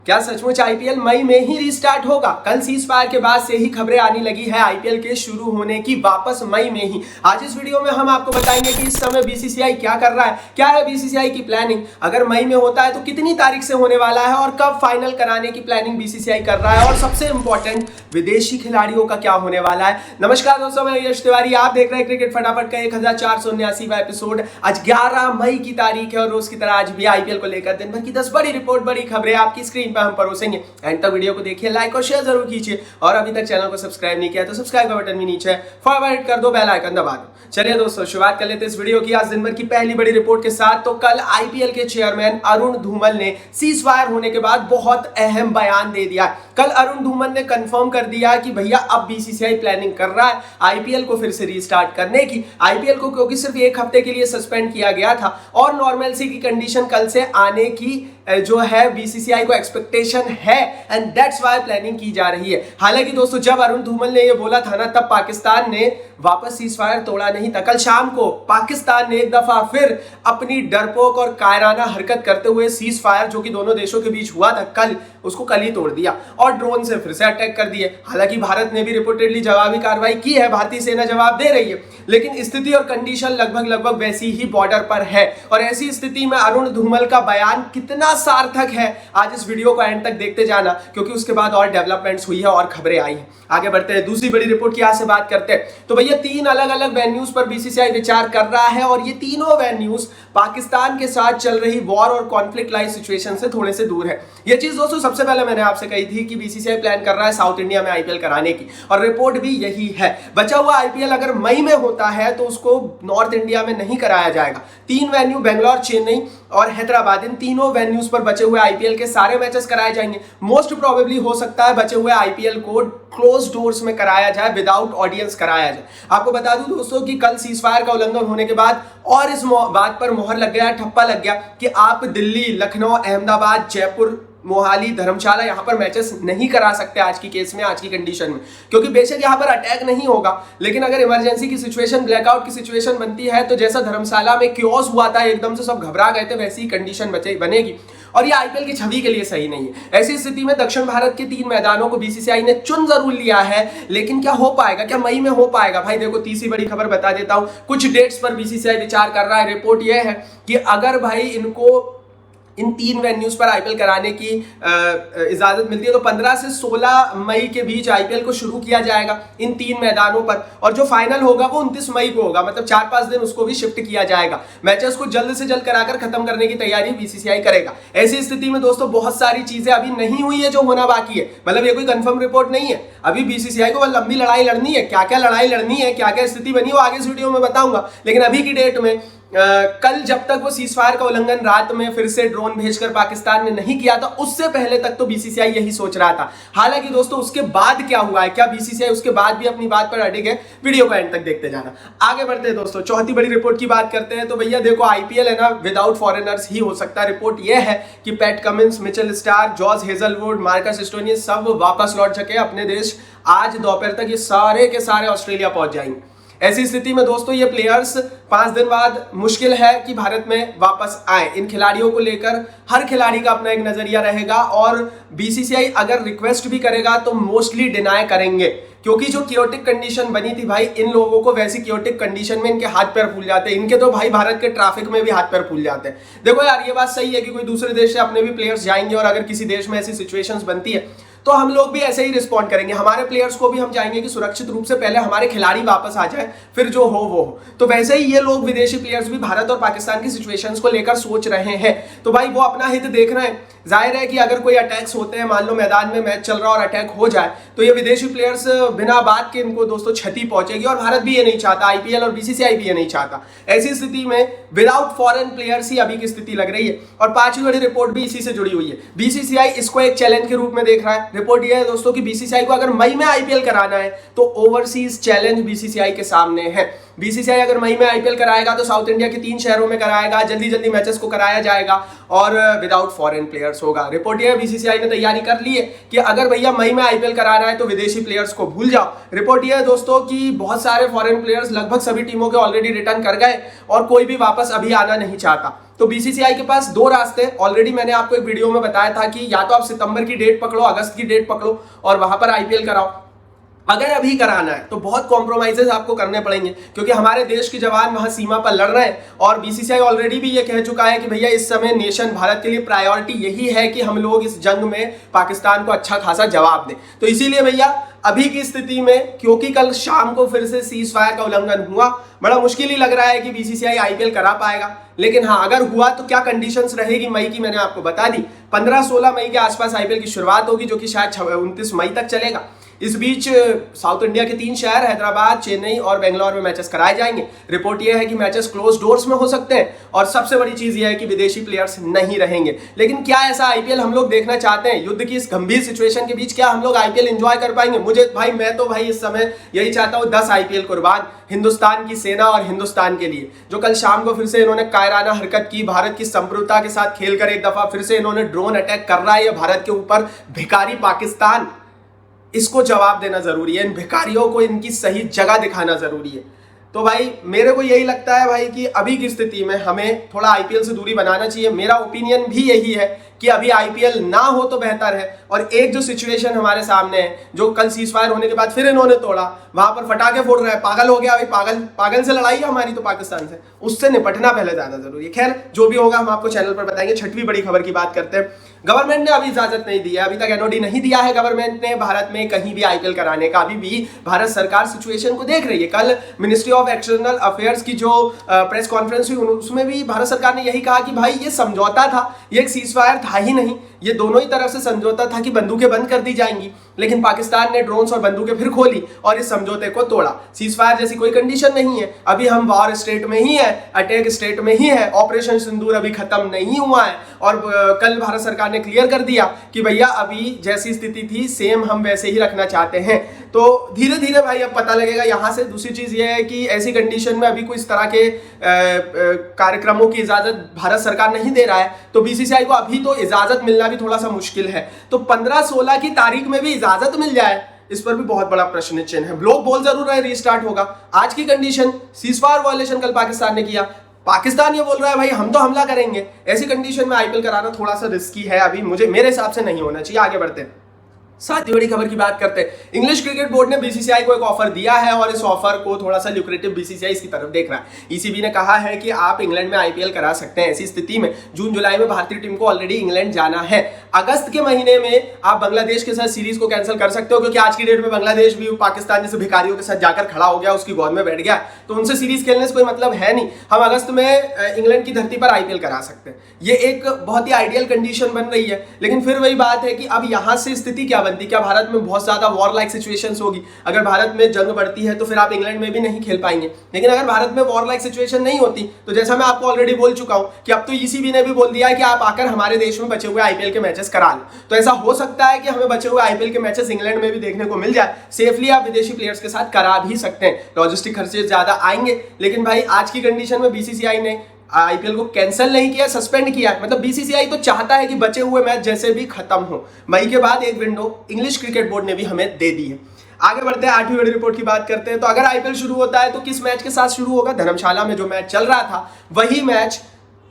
क्या सचमुच आईपीएल मई में ही रीस्टार्ट होगा? कल सीज फायर के बाद से ही खबरें आने लगी है आईपीएल के शुरू होने की, वापस मई में ही। आज इस वीडियो में हम आपको बताएंगे कि इस समय बीसीसीआई क्या कर रहा है, क्या है बीसीसीआई की प्लानिंग, अगर मई में होता है तो कितनी तारीख से होने वाला है और कब फाइनल कराने की प्लानिंग बीसीसीआई कर रहा है, और सबसे इंपॉर्टेंट विदेशी खिलाड़ियों का क्या होने वाला है। नमस्कार दोस्तों, मैं यश तिवारी, आप देख रहे हैं क्रिकेट फटाफट का 1479वां एपिसोड। आज 11 मई की तारीख है और रोज की तरह आज भी आईपीएल को लेकर दिन भर की 10 बड़ी रिपोर्ट, बड़ी खबरें आपकी स्क्रीन पर हम परोसेंगे। एंड तक वीडियो को देखिए, लाइक और शेयर जरूर कीजिए, और अभी तक चैनल को सब्सक्राइब नहीं किया तो सब्सक्राइब का बटन भी नीचे है, फॉरवर्ड कर दो, बेल आइकन दबा दो। चलिए दोस्तों, शुरुआत कर लेते हैं इस वीडियो की आज दिन भर की पहली बड़ी रिपोर्ट के साथ। तो कल आईपीएल के चेयरमैन अरुण धूमल ने सीज फायर होने के बाद बहुत अहम बयान दे दिया। कल अरुण धूमल ने कंफर्म कर दिया कि भैया अब बीसीसीआई प्लानिंग कर रहा है आईपीएल को फिर से रीस्टार्ट करने की। आईपीएल को क्योंकि सिर्फ एक हफ्ते के लिए सस्पेंड किया गया था और नॉर्मलसी की कंडीशन कल से आने की जो है बीसीसीआई को एक्सपेक्टेशन है, एंड दैट्स व्हाई प्लानिंग की जा रही है। हालांकि दोस्तों, जब अरुण धूमल ने ये बोला था ना, तब पाकिस्तान ने वापस सीज फायर तोड़ा नहीं था। कल शाम को पाकिस्तान ने एक दफा फिर अपनी डरपोक और कायराना हरकत करते हुए सीज फायर जो कि दोनों देशों के बीच हुआ था कल, उसको कल ही तोड़ दिया और ड्रोन से फिर से अटैक कर दिए। हालांकि भारत ने भी रिपोर्टेडली जवाबी कार्रवाई की है, भारतीय सेना जवाब दे रही है, लेकिन स्थिति और कंडीशन लगभग वैसी ही बॉर्डर पर है। और ऐसी स्थिति में अरुण धूमल का बयान कितना सार्थक है, आज इस वीडियो को एंड तक देखते जाना, क्योंकि उसके बाद और डेवलपमेंट्स हुई है और खबरें आई हैं। आगे बढ़ते हैं, दूसरी बड़ी रिपोर्ट की यहां से बात करते हैं। तो भैया 3 अलग अलग वेन्यूज पर बीसीसीआई विचार कर रहा है, और ये तीनों वेन्यूज पाकिस्तान के साथ चल रही वॉर और कॉन्फ्लिक्ट लाइफ सिचुएशन से थोड़े से दूर है। ये चीज दोस्तों सबसे पहले मैंने आपसे कही थी कि बीसीसीआई प्लान कर रहा है साउथ इंडिया में आईपीएल कराने की, और रिपोर्ट भी यही है। बचा हुआ आईपीएल अगर मई में होता है तो उसको नॉर्थ इंडिया में नहीं कराया जाएगा। 3 वेन्यू बेंगलोर, चेन्नई और हैदराबाद, इन तीनों वेन्यूज पर बचे हुए आईपीएल के सारे मैचेस कराए जाएंगे। मोस्ट प्रोबेबली हो सकता है बचे हुए आईपीएल को क्लोज डोर्स में कराया जाए, विदाउट ऑडियंस कराया जाए। आपको बता दूं दोस्तों कि कल सीज फायर का उल्लंघन होने के बाद और इस बात पर मोहर लग गया, ठप्पा लग गया कि आप दिल्ली, लखनऊ, अहमदाबाद, जयपुर, मोहाली, धर्मशाला यहां पर मैचेस नहीं करा सकते आज की केस में, आज की कंडीशन में, क्योंकि बेशक यहां पर अटैक नहीं होगा, लेकिन अगर इमरजेंसी की सिचुएशन, ब्लैकआउट की सिचुएशन बनती है तो जैसा धर्मशाला में क्योस हुआ था, एकदम से सब घबरा गए थे, वैसी कंडीशन बनेगी, और ये आईपीएल की छवि के लिए सही नहीं है। ऐसी स्थिति में दक्षिण भारत के 3 मैदानों को बीसीसीआई ने चुन जरूर लिया है, लेकिन क्या हो पाएगा, क्या मई में हो पाएगा? भाई देखो, तीसरी बड़ी खबर बता देता हूं, कुछ डेट्स पर बीसीसीआई विचार कर रहा है। रिपोर्ट यह है कि अगर भाई इनको इन 3 वेन्यूज पर आईपीएल कराने की इजाजत मिलती है तो 15 से 16 मई के बीच आईपीएल को शुरू किया जाएगा इन 3 मैदानों पर, और जो फाइनल होगा वो 29 मई को होगा, मतलब 4-5 दिन उसको भी शिफ्ट किया जाएगा। मैचेस को जल्द से जल्द कराकर खत्म करने की तैयारी बीसीसीआई करेगा। ऐसी स्थिति में दोस्तों बहुत सारी चीजें अभी नहीं हुई है जो होना बाकी है, मतलब ये कोई कंफर्म रिपोर्ट नहीं है। अभी बीसीसीआई को लंबी लड़ाई लड़नी है, क्या क्या लड़ाई लड़नी है, क्या क्या स्थिति बनी, वो आगे इस वीडियो में बताऊंगा। लेकिन अभी की डेट में कल जब तक वो सीज फायर का उल्लंघन रात में फिर से ड्रोन भेजकर पाकिस्तान ने नहीं किया था, उससे पहले तक तो बीसीसीआई यही सोच रहा था। हालांकि दोस्तों उसके बाद क्या हुआ है, क्या बीसीसीआई उसके बाद भी अपनी बात पर अड़िग है, वीडियो को एंड तक देखते जाना। आगे बढ़ते हैं दोस्तों, चौथी बड़ी रिपोर्ट की बात करते हैं। तो भैया देखो, आईपीएल है ना, विदाउट फॉरेनर्स ही हो सकता है। रिपोर्ट यह है कि PAT Cummins, Mitchell Starc, George Hazlewood, Marcus Stoinis सब वापस लौट सके अपने देश। आज दोपहर तक ये सारे के सारे ऑस्ट्रेलिया पहुंच जाएंगे। ऐसी स्थिति में दोस्तों ये प्लेयर्स 5 दिन बाद मुश्किल है कि भारत में वापस आए। इन खिलाड़ियों को लेकर हर खिलाड़ी का अपना एक नजरिया रहेगा, और बीसीसीआई अगर रिक्वेस्ट भी करेगा तो मोस्टली डिनाई करेंगे, क्योंकि जो क्योटिक कंडीशन बनी थी भाई, इन लोगों को वैसी क्योटिक कंडीशन में इनके हाथ पैर फूल जाते हैं। इनके तो भाई भारत के ट्रैफिक में भी हाथ पैर फूल जाते हैं। देखो यार, ये बात सही है कि कोई दूसरे देश से अपने भी प्लेयर्स जाएंगे, और अगर किसी देश में ऐसी सिचुएशंस बनती है तो हम लोग भी ऐसे ही रिस्पॉन्ड करेंगे। हमारे प्लेयर्स को भी हम चाहेंगे कि सुरक्षित रूप से पहले हमारे खिलाड़ी वापस आ जाए, फिर जो हो वो हो। तो वैसे ही ये लोग, विदेशी प्लेयर्स भी भारत और पाकिस्तान की सिचुएशंस को लेकर सोच रहे हैं। तो भाई वो अपना हित देख रहे हैं। जाहिर है कि अगर कोई अटैक्स होते हैं, मान लो मैदान में मैच चल रहा और अटैक हो जाए, तो ये विदेशी प्लेयर्स बिना बात के इनको दोस्तों क्षति पहुंचेगी, और भारत भी ये नहीं चाहता, आईपीएल और बीसीसीआई भी ये नहीं चाहता। ऐसी स्थिति में विदाउट फॉरेन प्लेयर्स ही अभी की स्थिति लग रही है। और 5वीं बड़ी रिपोर्ट भी इसी से जुड़ी हुई है। बीसीसीआई इसको एक चैलेंज के रूप में देख रहा है। रिपोर्ट यह है दोस्तों कि बीसीसीआई को अगर मई में आईपीएल कराना है तो ओवरसीज चैलेंज बीसीसीआई के सामने है। बीसीसीआई अगर मई में आईपीएल कराएगा तो साउथ इंडिया के 3 शहरों में कराएगा, जल्दी जल्दी मैचेस को कराया जाएगा, और विदाउट फॉरेन प्लेयर्स होगा। रिपोर्ट यह बीसीसीआई ने तैयारी कर ली है कि अगर भैया मई में आईपीएल कराना है तो विदेशी प्लेयर्स को भूल जाओ। रिपोर्ट यह है दोस्तों कि बहुत सारे फॉरेन प्लेयर्स लगभग सभी टीमों के ऑलरेडी रिटर्न कर गए, और कोई भी वापस अभी आना नहीं चाहता। तो बीसीसीआई के पास दो रास्ते, ऑलरेडी मैंने आपको एक वीडियो में बताया था कि या तो आप सितंबर की डेट पकड़ो, अगस्त की डेट पकड़ो और वहां पर आईपीएल कराओ। अगर अभी कराना है तो बहुत कॉम्प्रोमाइजेस आपको करने पड़ेंगे, क्योंकि हमारे देश के जवान वहां सीमा पर लड़ रहे हैं और बीसीसीआई ऑलरेडी भी ये कह चुका है कि भैया इस समय नेशन भारत के लिए प्रायोरिटी यही है कि हम लोग इस जंग में पाकिस्तान को अच्छा खासा जवाब दें। तो इसीलिए भैया अभी की स्थिति में, क्योंकि कल शाम को फिर से सीज फायर का उल्लंघन हुआ, बड़ा मुश्किल ही लग रहा है कि बीसीसीआई आईपीएल करा पाएगा। लेकिन हाँ, अगर हुआ तो क्या कंडीशंस रहेगी मई की मैंने आपको बता दी। 15-16 मई के आसपास आईपीएल की शुरुआत होगी, जो कि शायद 29 मई तक चलेगा। इस बीच साउथ इंडिया के 3 शहर हैदराबाद, चेन्नई और बेंगलोर में मैचेस कराए जाएंगे। रिपोर्ट यह है कि मैचेस क्लोज डोर्स में हो सकते हैं और सबसे बड़ी चीज यह है कि विदेशी प्लेयर्स नहीं रहेंगे। लेकिन क्या ऐसा आईपीएल हम लोग देखना चाहते हैं? युद्ध की इस गंभीर सिचुएशन के बीच क्या हम लोग आईपीएल एंजॉय कर पाएंगे? मैं तो भाई इस समय यही चाहता हूं 10 आईपीएल कुर्बान हिंदुस्तान की सेना और हिंदुस्तान के लिए। जो कल शाम को फिर से इन्होंने कायराना हरकत की, भारत की संप्रभुता के साथ खेलकर एक दफा फिर से इन्होंने ड्रोन अटैक कर रहा है भारत के ऊपर, भिखारी पाकिस्तान, इसको जवाब देना जरूरी है। इन भिखारियों को इनकी सही जगह दिखाना जरूरी है। तो भाई मेरे को यही लगता है भाई कि अभी की स्थिति में हमें थोड़ा आईपीएल से दूरी बनाना चाहिए। मेरा ओपिनियन भी यही है कि अभी आईपीएल ना हो तो बेहतर है। और एक जो सिचुएशन हमारे सामने है, जो कल सीज फायर होने के बाद फिर इन्होंने तोड़ा, वहां पर फटाके फोड़ रहे हैं, पागल हो गया भाई। पागल से लड़ाई है हमारी तो पाकिस्तान से, उससे निपटना पहले ज्यादा जरूरी है। खैर जो भी होगा हम आपको चैनल पर बताएंगे। छठवीं बड़ी खबर की बात करते हैं। गवर्नमेंट ने अभी इजाजत नहीं दी है, अभी तक एनओडी नहीं दिया है गवर्नमेंट ने भारत में कहीं भी आईपीएल कराने का। अभी भी भारत सरकार सिचुएशन को देख रही है। कल मिनिस्ट्री ऑफ एक्सटर्नल अफेयर्स की जो प्रेस कॉन्फ्रेंस हुई, उसमें भी भारत सरकार ने यही कहा कि भाई ये समझौता था, ये एक सीज फायर था ही नहीं, ये दोनों ही तरफ से समझौता था कि बंदूकें बंद कर दी जाएंगी। लेकिन पाकिस्तान ने ड्रोन्स और बंदूकें फिर खोली और इस समझौते को तोड़ा। सीज फायर जैसी कोई कंडीशन नहीं है, अभी हम वॉर स्टेट में ही है, अटैक स्टेट में ही है, ऑपरेशन सिंदूर अभी खत्म नहीं हुआ है। और कल भारत सरकार ने क्लियर कर दिया कि भैया अभी जैसी स्थिति थी सेम हम वैसे ही रखना चाहते हैं। तो धीरे धीरे भाई अब पता लगेगा यहां से। दूसरी चीज ये है कि ऐसी कंडीशन में अभी कोई इस तरह के कार्यक्रमों की इजाजत भारत सरकार नहीं दे रहा है, तो बीसीसीआई को अभी तो इजाजत मिलना भी थोड़ा सा मुश्किल है। तो 15-16 की तारीख में भी इजाजत मिल जाए, इस पर भी बहुत बड़ा प्रश्न चिन्ह है। लोग बोल जरूर रहे रीस्टार्ट होगा। आज की कंडीशन, सीजफायर वायलेशन कल पाकिस्तान ने किया, पाकिस्तान ये बोल रहा है भाई हम तो हमला करेंगे। ऐसी कंडीशन में आईपीएल कराना थोड़ा सा रिस्की है, अभी मेरे हिसाब से नहीं होना चाहिए। आगे बढ़ते हैं, सातवीं बड़ी खबर की बात करते हैं। इंग्लिश क्रिकेट बोर्ड ने बीसीसीआई को एक ऑफर दिया है और इस ऑफर को थोड़ा सा ल्यूक्रेटिव बीसीसीआई इसकी तरफ देख रहा है। ईसीबी ने कहा है कि आप इंग्लैंड में आईपीएल करा सकते हैं। ऐसी स्थिति में जून जुलाई में भारतीय टीम को ऑलरेडी इंग्लैंड जाना है। अगस्त के महीने में आप बांग्लादेश के साथ सीरीज को कैंसिल कर सकते हो, क्योंकि आज की डेट में बांग्लादेश भी पाकिस्तान जैसे भिखारियों के साथ जाकर खड़ा हो गया, उसकी गोद में बैठ गया, तो उनसे सीरीज खेलने से कोई मतलब है नहीं। हम अगस्त में इंग्लैंड की धरती पर आईपीएल करा सकते हैं। ये एक बहुत ही आइडियल कंडीशन बन रही है। लेकिन फिर वही बात है कि अब यहां से स्थिति क्या बनती, क्या भारत में बहुत ज्यादा वॉर लाइक सिचुएशंस होगी? अगर भारत में जंग बढ़ती है तो फिर आप इंग्लैंड में भी नहीं खेल पाएंगे। लेकिन अगर भारत में वॉर लाइक सिचुएशन नहीं होती, तो जैसा मैं आपको ऑलरेडी बोल चुका हूं कि अब तो ईसीबी ने भी बोल दिया है कि आप आकर हमारे देश में बचे हुए आईपीएल के मैचेस करा लो। तो ऐसा हो सकता है कि हमें बचे हुए आईपीएल के मैचेस इंग्लैंड में भी देखने को मिल जाए। सेफली आप विदेशी प्लेयर्स के साथ करा भी सकते हैं। लॉजिस्टिक खर्चे ज्यादा आएंगे, लेकिन भाई आज की कंडीशन में बीसीसीआई ने आईपीएल को कैंसिल नहीं किया, सस्पेंड किया। मतलब बीसीसीआई तो चाहता है कि बचे हुए मैच जैसे भी खत्म हो। मई के बाद एक विंडो इंग्लिश क्रिकेट बोर्ड ने भी हमें दे दी है। आगे बढ़ते हैं, आठवीं बड़ी रिपोर्ट की बात करते हैं। तो अगर आईपीएल शुरू होता है तो किस मैच के साथ शुरू होगा? धर्मशाला में जो मैच चल रहा था वही मैच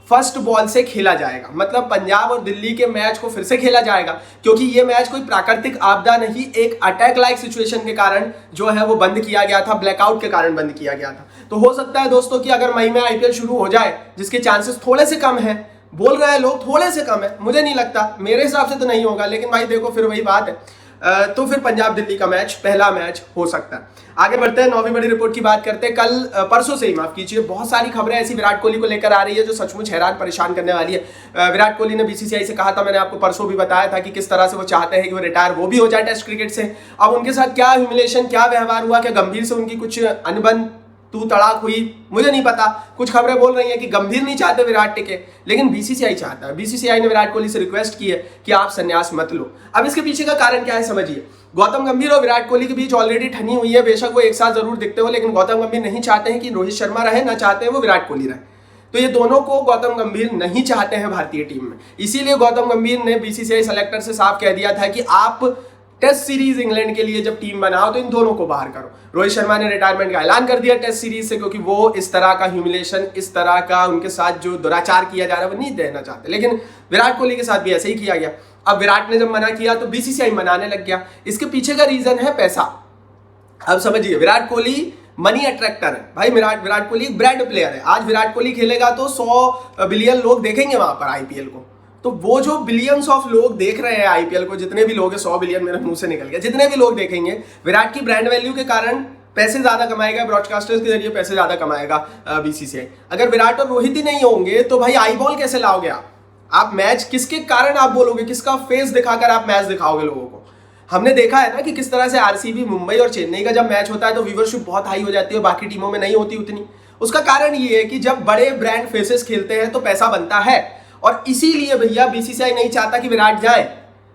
फर्स्ट बॉल से खेला जाएगा। मतलब पंजाब और दिल्ली के मैच को फिर से खेला जाएगा, क्योंकि ये मैच कोई प्राकृतिक आपदा नहीं, एक अटैक लाइक सिचुएशन के कारण जो है वो बंद किया गया था, ब्लैकआउट के कारण बंद किया गया था। तो हो सकता है दोस्तों कि अगर मई में आईपीएल शुरू हो जाए, जिसके चांसेस थोड़े से कम है, बोल रहे हैं लोग थोड़े से कम है, मुझे नहीं लगता, मेरे हिसाब से तो नहीं होगा। लेकिन भाई देखो फिर वही बात है, तो फिर पंजाब दिल्ली का मैच पहला मैच हो सकता है। आगे बढ़ते हैं, नौवीं बड़ी रिपोर्ट की बात करते हैं। कल परसों से ही माफ कीजिए, बहुत सारी खबरें ऐसी विराट कोहली को लेकर आ रही है जो सचमुच हैरान परेशान करने वाली है। विराट कोहली ने बीसीसीआई से कहा था, मैंने आपको परसों भी बताया था कि किस तरह से वो चाहते हैं कि वो रिटायर वो भी हो जाए टेस्ट क्रिकेट से। अब उनके साथ क्या ह्यूमिलेशन, क्या व्यवहार हुआ, क्या गंभीर से उनकी कुछ अनबन तू तड़ाक हुई, मुझे नहीं पता। कुछ खबरें बोल रही हैं कि गंभीर नहीं चाहते विराट टिके, लेकिन बीसीसीआई चाहता है। बीसीसीआई ने विराट कोहली से रिक्वेस्ट की है कि आप संन्यास मत लो। अब इसके पीछे का कारण क्या है समझिए। गौतम गंभीर और विराट कोहली के बीच ऑलरेडी ठनी हुई है, बेशक वो एक साथ जरूर दिखते हो, लेकिन गौतम गंभीर नहीं चाहते हैं कि रोहित शर्मा रहे, ना चाहते हैं वो विराट कोहली रहे। तो ये दोनों को गौतम गंभीर नहीं चाहते हैं भारतीय टीम में। इसीलिए गौतम गंभीर ने बीसीसीआई सेलेक्टर से साफ कह दिया था कि आप टेस्ट सीरीज इंग्लैंड के लिए जब टीम बनाओ तो इन दोनों को बाहर करो। रोहित शर्मा ने रिटायरमेंट का ऐलान कर दिया टेस्ट सीरीज से, क्योंकि वो इस तरह का ह्यूमिलेशन, इस तरह का उनके साथ जो दुराचार किया जा रहा है वो नहीं देना चाहते। लेकिन विराट कोहली के साथ भी ऐसे ही किया गया। अब विराट ने जब मना किया तो बीसीसीआई मनाने लग गया। इसके पीछे का रीजन है पैसा। अब समझिए, विराट कोहली मनी अट्रैक्टर है भाई। विराट कोहली एक ब्रांड प्लेयर है। आज विराट कोहली खेलेगा तो 100 बिलियन लोग देखेंगे वहां पर आईपीएल को। तो वो जो बिलियंस ऑफ लोग देख रहे हैं आईपीएल को, जितने भी लोग हैं, 100 बिलियन मेरे मुंह से निकल गया, जितने भी लोग देखेंगे, विराट की ब्रांड वैल्यू के कारण पैसे ज्यादा कमाएगा, ब्रॉडकास्टर्स के जरिए पैसे ज्यादा कमाएगा बीसीसीआई। अगर विराट और रोहित ही नहीं होंगे तो भाई आई बॉल कैसे लाओगे आप मैच किसके कारण आप बोलोगे, किसका फेस दिखाकर आप मैच दिखाओगे लोगों को। हमने देखा है ना कि किस तरह से आरसीबी, मुंबई और चेन्नई का जब मैच होता है तो व्यूवरशिप बहुत हाई हो जाती है, बाकी टीमों में नहीं होती उतनी। उसका कारण ये है कि जब बड़े ब्रांड फेसेस खेलते हैं तो पैसा बनता है, और इसीलिए भैया बीसीसीआई नहीं चाहता कि विराट जाए।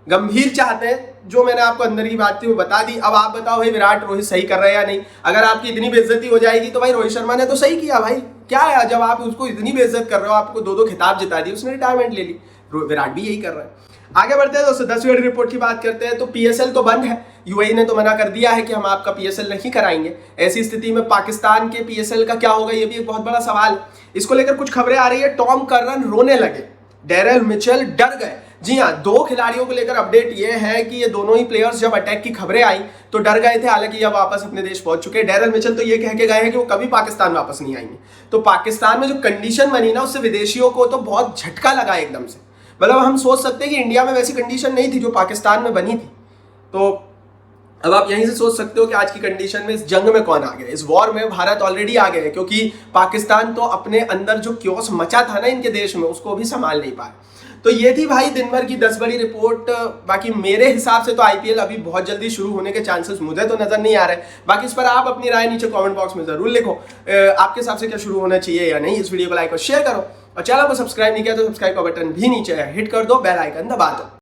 गंभीर चाहते हैं, जो मैंने आपको अंदर की बात थी वो बता दी। अब आप बताओ भाई विराट रोहित सही कर रहे हैं या नहीं। अगर आपकी इतनी बेइज्जती हो जाएगी तो भाई रोहित शर्मा ने तो सही किया भाई, क्या है, जब आप उसको इतनी बेइज्जत कर रहे हो, आपको 2-2 खिताब जिता दी, उसने रिटायरमेंट ले ली। विराट भी यही कर रहा है। आगे बढ़ते हैं दोस्तों, 10वीं रिपोर्ट की बात करते हैं। तो पीएसएल तो बंद है, यूएई ने तो मना कर दिया है कि हम आपका पीएसएल नहीं कराएंगे। ऐसी स्थिति में पाकिस्तान के पीएसएल का क्या होगा, ये भी एक बहुत बड़ा सवाल है। इसको लेकर कुछ खबरें आ रही है। टॉम कर्रन रोने लगे, डेरेल मिचेल डर गए। जी हाँ, 2 खिलाड़ियों को लेकर अपडेट ये है कि ये दोनों ही प्लेयर्स जब अटैक की खबरें आई तो डर गए थे, हालांकि अब वापस अपने देश पहुंच चुके हैं। डेरेल मिचेल तो ये कह के गए हैं कि वो कभी पाकिस्तान वापस नहीं आएंगे। तो पाकिस्तान में जो कंडीशन बनी ना, उससे विदेशियों को तो बहुत झटका लगा एकदम से। मतलब हम सोच सकते हैं कि इंडिया में वैसी कंडीशन नहीं थी जो पाकिस्तान में बनी थी। तो अब आप यहीं से सोच सकते हो कि आज की कंडीशन में इस जंग में कौन आ गया, इस वॉर में भारत ऑलरेडी आ गया है, क्योंकि पाकिस्तान तो अपने अंदर जो क्योस मचा था ना इनके देश में, उसको भी संभाल नहीं पाया। तो ये थी भाई दिन भर की 10 बड़ी रिपोर्ट। बाकी मेरे हिसाब से तो आईपीएल अभी बहुत जल्दी शुरू होने के चांसेस मुझे तो नजर नहीं आ रहे। बाकी इस पर आप अपनी राय नीचे कमेंट बॉक्स में जरूर लिखो, आपके हिसाब से क्या शुरू होना चाहिए या नहीं। इस वीडियो को लाइक और शेयर करो, और चैनल को सब्सक्राइब नहीं किया तो सब्सक्राइब का बटन भी नीचे है, हिट कर दो, बेल आइकन दबा दो।